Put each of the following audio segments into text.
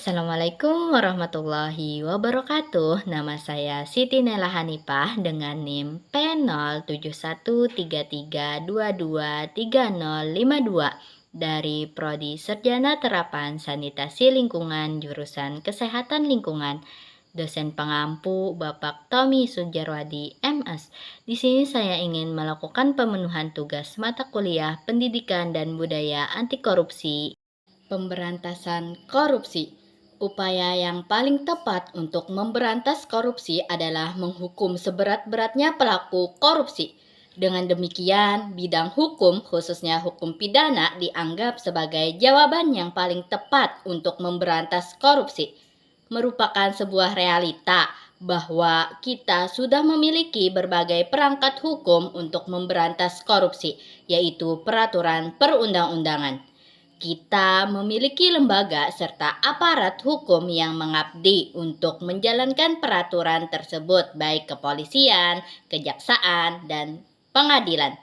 Assalamualaikum warahmatullahi wabarakatuh. Nama saya Siti Nela Hanifah dengan NIM P07133223052 dari Prodi Sarjana Terapan Sanitasi Lingkungan jurusan Kesehatan Lingkungan. Dosen pengampu Bapak Tommy Sujarwadi MS. Di sini saya ingin melakukan pemenuhan tugas mata kuliah Pendidikan dan Budaya Anti Korupsi. Pemberantasan korupsi. Upaya yang paling tepat untuk memberantas korupsi adalah menghukum seberat-beratnya pelaku korupsi. Dengan demikian, bidang hukum, khususnya hukum pidana, dianggap sebagai jawaban yang paling tepat untuk memberantas korupsi. Merupakan sebuah realita bahwa kita sudah memiliki berbagai perangkat hukum untuk memberantas korupsi, yaitu peraturan perundang-undangan. Kita memiliki lembaga serta aparat hukum yang mengabdi untuk menjalankan peraturan tersebut, baik kepolisian, kejaksaan, dan pengadilan.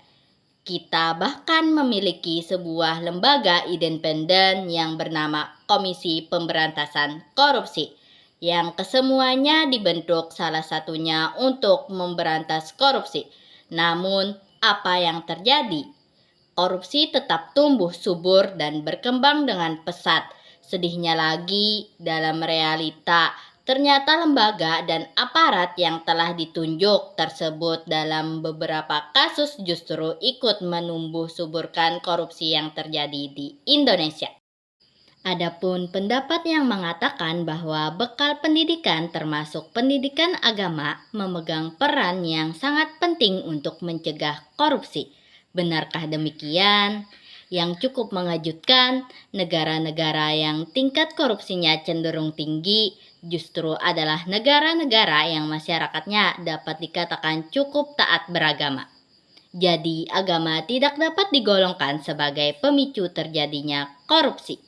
Kita bahkan memiliki sebuah lembaga independen yang bernama Komisi Pemberantasan Korupsi, yang kesemuanya dibentuk salah satunya untuk memberantas korupsi. Namun, apa yang terjadi? Korupsi tetap tumbuh subur dan berkembang dengan pesat. Sedihnya lagi, dalam realita, ternyata lembaga dan aparat yang telah ditunjuk tersebut dalam beberapa kasus justru ikut menumbuh suburkan korupsi yang terjadi di Indonesia. Adapun pendapat yang mengatakan bahwa bekal pendidikan termasuk pendidikan agama memegang peran yang sangat penting untuk mencegah korupsi. Benarkah demikian? Yang cukup mengejutkan, negara-negara yang tingkat korupsinya cenderung tinggi justru adalah negara-negara yang masyarakatnya dapat dikatakan cukup taat beragama. Jadi, agama tidak dapat digolongkan sebagai pemicu terjadinya korupsi.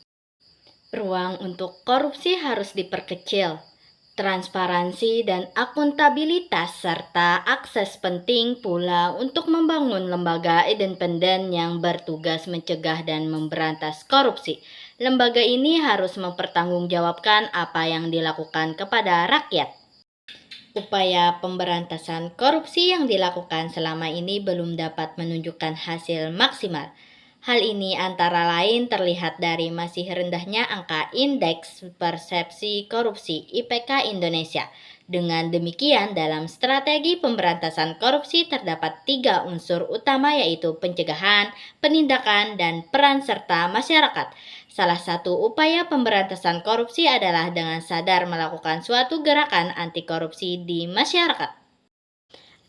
Ruang untuk korupsi harus diperkecil. Transparansi dan akuntabilitas serta akses penting pula untuk membangun lembaga independen yang bertugas mencegah dan memberantas korupsi. Lembaga ini harus mempertanggungjawabkan apa yang dilakukan kepada rakyat. Upaya pemberantasan korupsi yang dilakukan selama ini belum dapat menunjukkan hasil maksimal. Hal ini antara lain terlihat dari masih rendahnya angka Indeks Persepsi Korupsi (IPK) Indonesia. Dengan demikian, dalam strategi pemberantasan korupsi terdapat 3 unsur utama, yaitu pencegahan, penindakan, dan peran serta masyarakat. Salah satu upaya pemberantasan korupsi adalah dengan sadar melakukan suatu gerakan anti korupsi di masyarakat.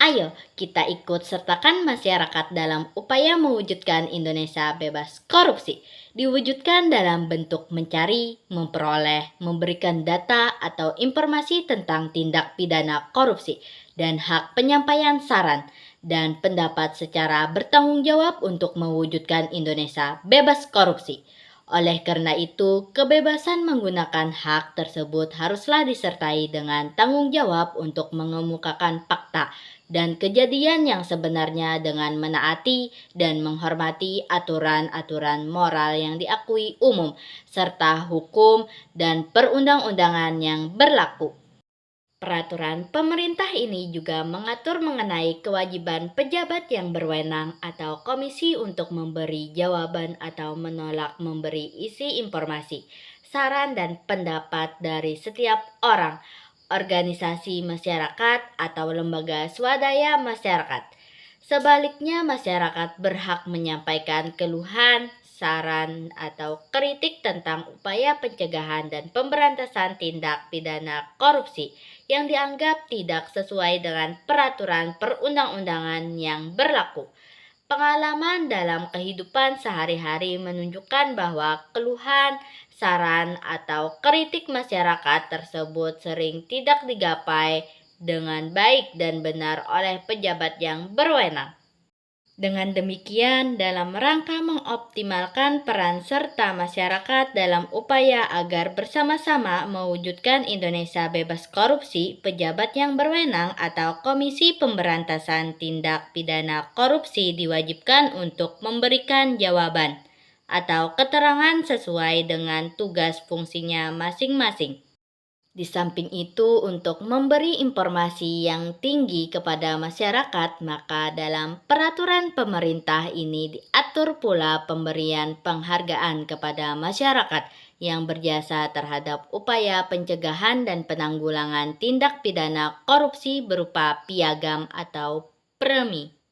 Ayo kita ikut sertakan masyarakat dalam upaya mewujudkan Indonesia bebas korupsi. Diwujudkan dalam bentuk mencari, memperoleh, memberikan data atau informasi tentang tindak pidana korupsi, dan hak penyampaian saran dan pendapat secara bertanggung jawab untuk mewujudkan Indonesia bebas korupsi. Oleh karena itu, kebebasan menggunakan hak tersebut haruslah disertai dengan tanggung jawab untuk mengemukakan fakta dan kejadian yang sebenarnya dengan menaati dan menghormati aturan-aturan moral yang diakui umum, serta hukum dan perundang-undangan yang berlaku. Peraturan pemerintah ini juga mengatur mengenai kewajiban pejabat yang berwenang atau komisi untuk memberi jawaban atau menolak memberi isi informasi, saran dan pendapat dari setiap orang, organisasi masyarakat atau lembaga swadaya masyarakat. Sebaliknya, masyarakat berhak menyampaikan keluhan, saran, atau kritik tentang upaya pencegahan dan pemberantasan tindak pidana korupsi yang dianggap tidak sesuai dengan peraturan perundang-undangan yang berlaku. Pengalaman dalam kehidupan sehari-hari menunjukkan bahwa keluhan, saran, atau kritik masyarakat tersebut sering tidak digapai dengan baik dan benar oleh pejabat yang berwenang. Dengan demikian, dalam rangka mengoptimalkan peran serta masyarakat dalam upaya agar bersama-sama mewujudkan Indonesia bebas korupsi, pejabat yang berwenang atau Komisi Pemberantasan Tindak Pidana Korupsi diwajibkan untuk memberikan jawaban atau keterangan sesuai dengan tugas fungsinya masing-masing. Di samping itu, untuk memberi informasi yang tinggi kepada masyarakat, maka dalam peraturan pemerintah ini diatur pula pemberian penghargaan kepada masyarakat yang berjasa terhadap upaya pencegahan dan penanggulangan tindak pidana korupsi berupa piagam atau premi.